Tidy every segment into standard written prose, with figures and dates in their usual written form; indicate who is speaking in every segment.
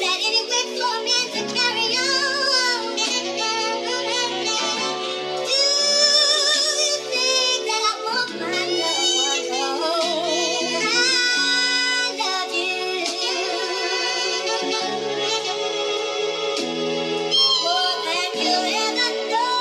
Speaker 1: that any way for me to carry on? Do you think that I won't find love home? I love you more than you ever know.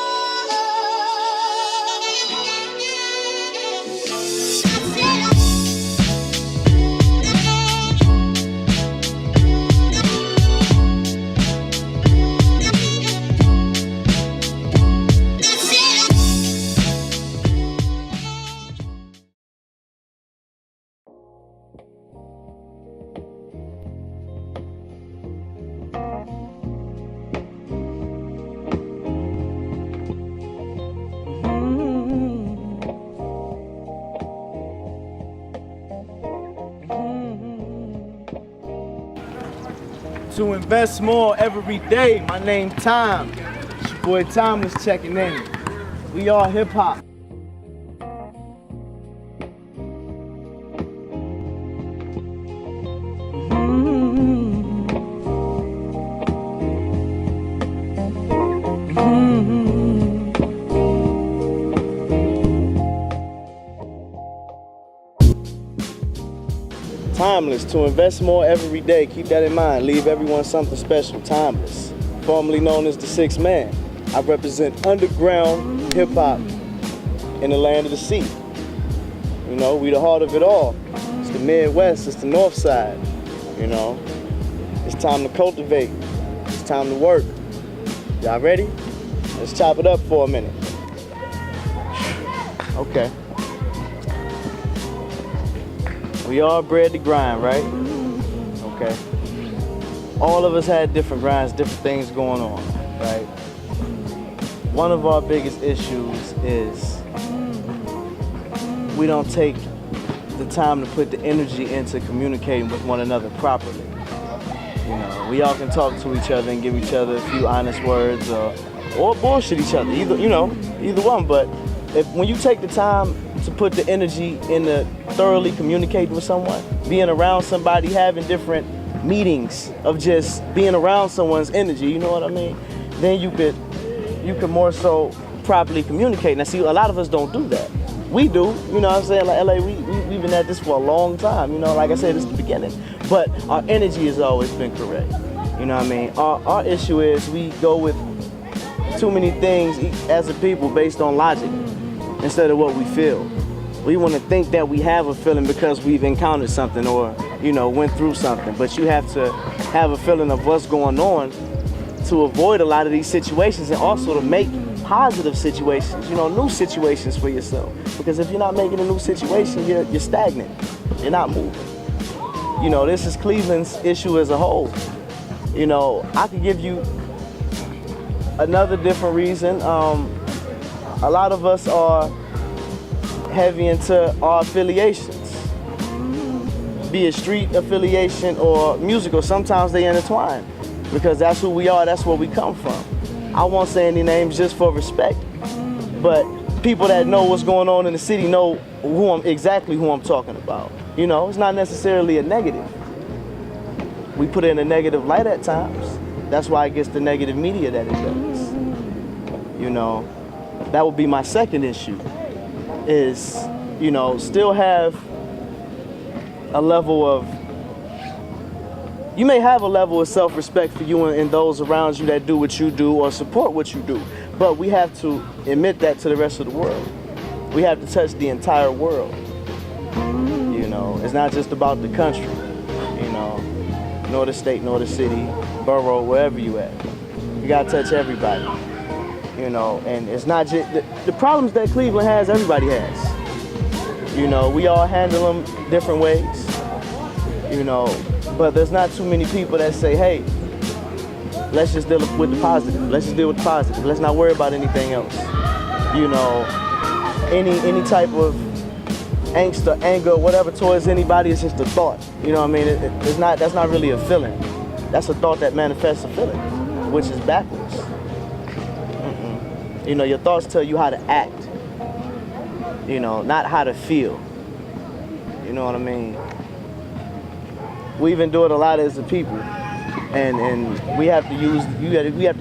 Speaker 2: To invest more every day. My name T.I.M.E. It's your boy Timeless checking in. We are hip hop. Timeless, to invest more every day. Keep that in mind. Leave everyone something special. Timeless, formerly known as the Sixth Man. I represent underground hip hop in the land of the sea. You know, we the heart of it all. It's the Midwest, it's the North Side. You know, it's time to cultivate. It's time to work. Y'all ready? Let's chop it up for a minute. Okay. We all bred to grind, right? Okay. All of us had different grinds, different things going on, right? One of our biggest issues is we don't take the time to put the energy into communicating with one another properly. You know, we all can talk to each other and give each other a few honest words or bullshit each other, either one. But when you take the time to put the energy into thoroughly communicating with someone, being around somebody, having different meetings of just being around someone's energy, you know what I mean? Then you could more so properly communicate. Now see, a lot of us don't do that. We do, you know what I'm saying? Like LA, we've been at this for a long time, you know, like I said, it's the beginning. But our energy has always been correct. You know what I mean? Our issue is we go with too many things as a people based on logic instead of what we feel. We want to think that we have a feeling because we've encountered something or, you know, went through something. But you have to have a feeling of what's going on to avoid a lot of these situations and also to make positive situations, you know, new situations for yourself. Because if you're not making a new situation, you're stagnant. You're not moving. You know, this is Cleveland's issue as a whole. You know, I could give you another different reason. A lot of us are heavy into our affiliations, be it street affiliation or musical. Sometimes they intertwine because that's who we are, that's where we come from. I won't say any names just for respect, but people that know what's going on in the city know exactly who I'm talking about. You know, it's not necessarily a negative. We put it in a negative light at times. That's why it gets the negative media that it does. You know, that would be my second issue, is, you know, still have a level of, you may have a level of self-respect for you and those around you that do what you do or support what you do, but we have to admit that to the rest of the world. We have to touch the entire world. You know, it's not just about the country, you know, nor the state, nor the city, borough, wherever you at. You gotta touch everybody, you know, and it's not just, the problems that Cleveland has, everybody has. You know, we all handle them different ways, you know, but there's not too many people that say, hey, let's just deal with the positive. Let's just deal with the positive. Let's not worry about anything else. You know, any type of angst or anger or whatever towards anybody is just a thought. You know what I mean? That's not really a feeling. That's a thought that manifests a feeling, which is backwards. You know, your thoughts tell you how to act. You know, not how to feel. You know what I mean? We even do it a lot as a people. and we have to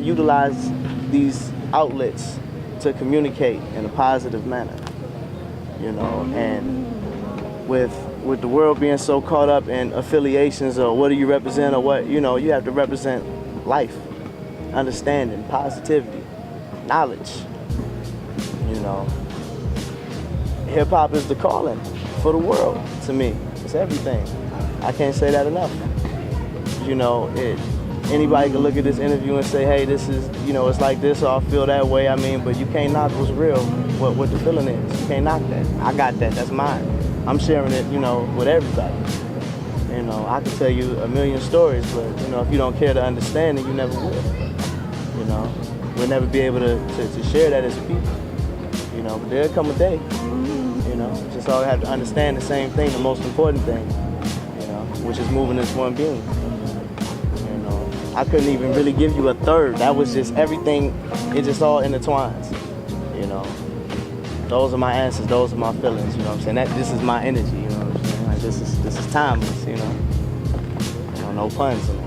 Speaker 2: utilize these outlets to communicate in a positive manner, you know. And with the world being so caught up in affiliations or what do you represent or what, you know, you have to represent life, understanding, positivity, knowledge, you know. Hip hop is the calling for the world to me. It's everything. I can't say that enough. You know, anybody can look at this interview and say, hey, this is, you know, it's like this or I feel that way. I mean, but you can't knock what's real, what the feeling is. You can't knock that. I got that, that's mine. I'm sharing it, you know, with everybody. You know, I can tell you a million stories, but, you know, if you don't care to understand it, you never will. You know, we'll never be able to share that as people. You know, but there'll come a day, you know, just all have to understand the same thing, the most important thing, you know, which is moving as one being. I couldn't even really give you a third. That was just everything, it just all intertwines, you know. Those are my answers, those are my feelings, you know what I'm saying? This is my energy, you know what I'm saying? Like this is timeless, you know. You know, no puns in it.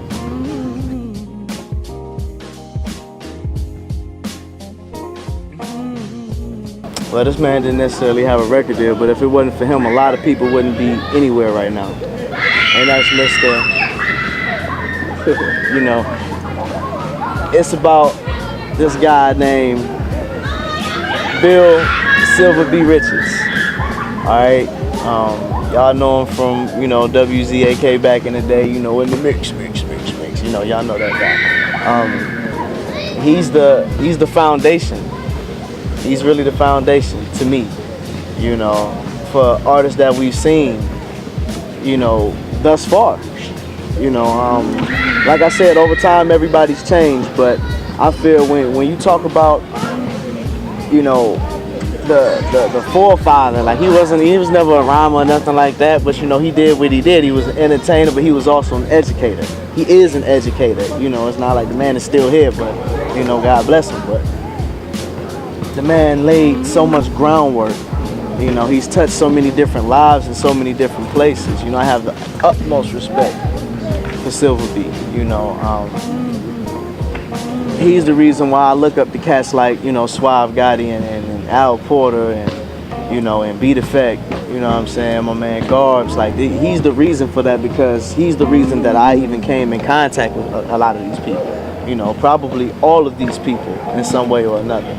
Speaker 2: Well, this man didn't necessarily have a record deal, but if it wasn't for him, a lot of people wouldn't be anywhere right now. And that's Mr. You know, it's about this guy named Bill Silver B. Richards. All right, y'all know him from, you know, WZAK back in the day. You know, in the mix. You know, y'all know that guy. He's the foundation. He's really the foundation to me. You know, for artists that we've seen, you know, thus far. You know, like I said, over time everybody's changed, but I feel when you talk about, you know, the forefather, like he was never a rhymer or nothing like that, but you know, he did what he did. He was an entertainer, but he was also an educator. He is an educator, you know. It's not like the man is still here, but you know, God bless him, but the man laid so much groundwork. You know, he's touched so many different lives in so many different places. You know, I have the utmost respect for Silver B. You know, he's the reason why I look up to cats like, you know, Suave Gotti and Al Porter and, you know, and Beat Effect. You know what I'm saying? My man Garbs. Like, he's the reason for that, because he's the reason that I even came in contact with a lot of these people. You know, probably all of these people in some way or another.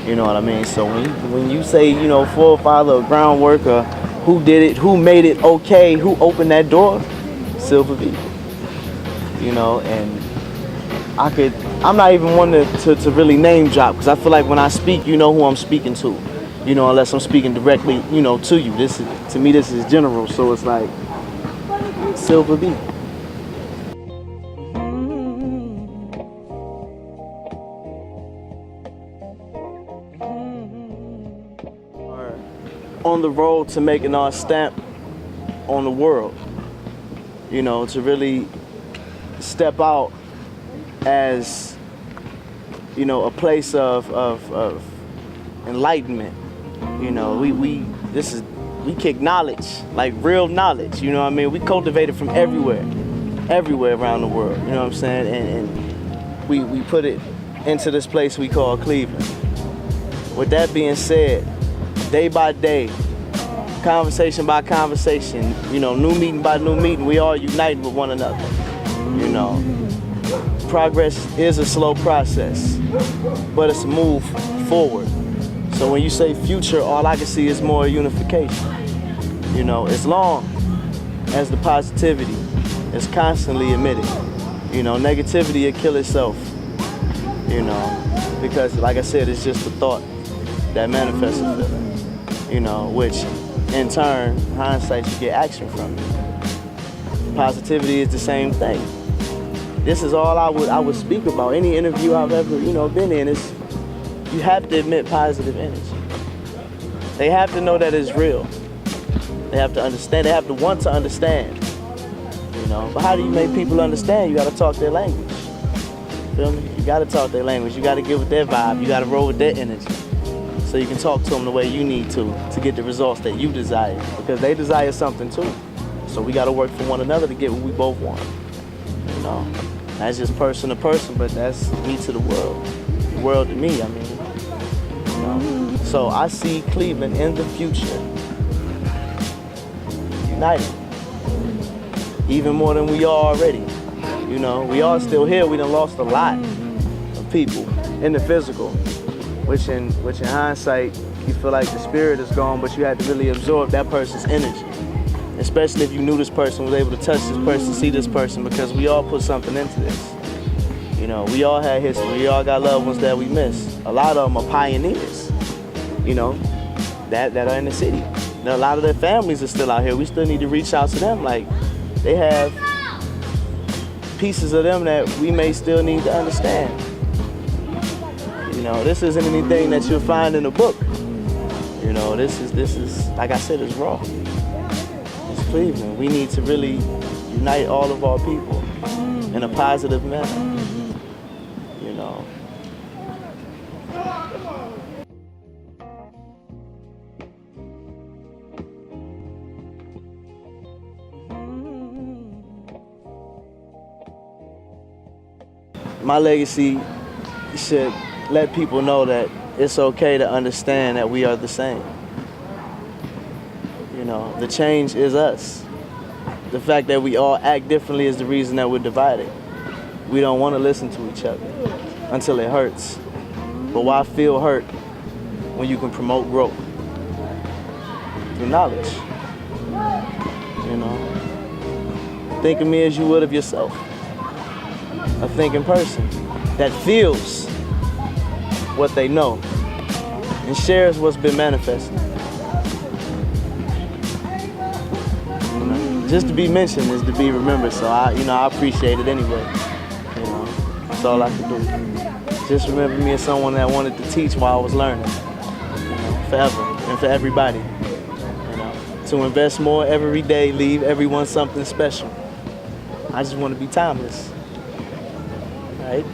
Speaker 2: You know what I mean? So when you say, you know, forefather or groundwork or who did it, who made it okay, who opened that door, Silver B. You know, and I'm not even one to really name drop, because I feel like when I speak, you know who I'm speaking to. You know, unless I'm speaking directly, you know, to you. To me, this is general, so it's like Silver B. On the road to making our stamp on the world, you know, to really step out as, you know, a place of enlightenment. You know, we kick knowledge, like real knowledge, you know what I mean? We cultivate it from everywhere around the world, you know what I'm saying? And we put it into this place we call Cleveland. With that being said, day by day, conversation by conversation, you know, new meeting by new meeting, we all uniting with one another, you know. Progress is a slow process, but it's a move forward. So when you say future, all I can see is more unification. You know, as long as the positivity is constantly emitted, you know, negativity will kill itself, you know, because like I said, it's just a thought that manifests a feeling. You know, which in turn, hindsight, you get action from it. Positivity is the same thing. This is all I would speak about. Any interview I've ever, you know, been in is, you have to admit positive energy. They have to know that it's real. They have to understand. They have to want to understand. You know, but how do you make people understand? You got to talk their language. Feel me? You got to talk their language. You got to get with their vibe. You got to roll with their energy. So you can talk to them the way you need to get the results that you desire, because they desire something too. So we got to work for one another to get what we both want. You know, That's just person to person, but that's me to the world to me, I mean. You know? So I see Cleveland in the future united, even more than we are already. You know, we are still here. We done lost a lot of people in the physical, which in hindsight, you feel like the spirit is gone, but you had to really absorb that person's energy. Especially if you knew this person, was able to touch this person, see this person, because we all put something into this. You know, we all had history. We all got loved ones that we miss. A lot of them are pioneers, you know, that are in the city. Now, a lot of their families are still out here. We still need to reach out to them. Like, they have pieces of them that we may still need to understand. You know, this isn't anything that you'll find in a book. You know, this is like I said, it's raw. It's Cleveland. We need to really unite all of our people in a positive manner. You know. My legacy should let people know that it's okay to understand that we are the same. You know, the change is us. The fact that we all act differently is the reason that we're divided. We don't want to listen to each other until it hurts. But why feel hurt when you can promote growth through knowledge? You know, think of me as you would of yourself. A thinking person that feels what they know and shares what's been manifested. You know, just to be mentioned is to be remembered, so I appreciate it anyway. You know, that's all I can do. Just remember me as someone that wanted to teach while I was learning, you know, forever and for everybody. You know, to invest more every day, leave everyone something special. I just want to be timeless. Right?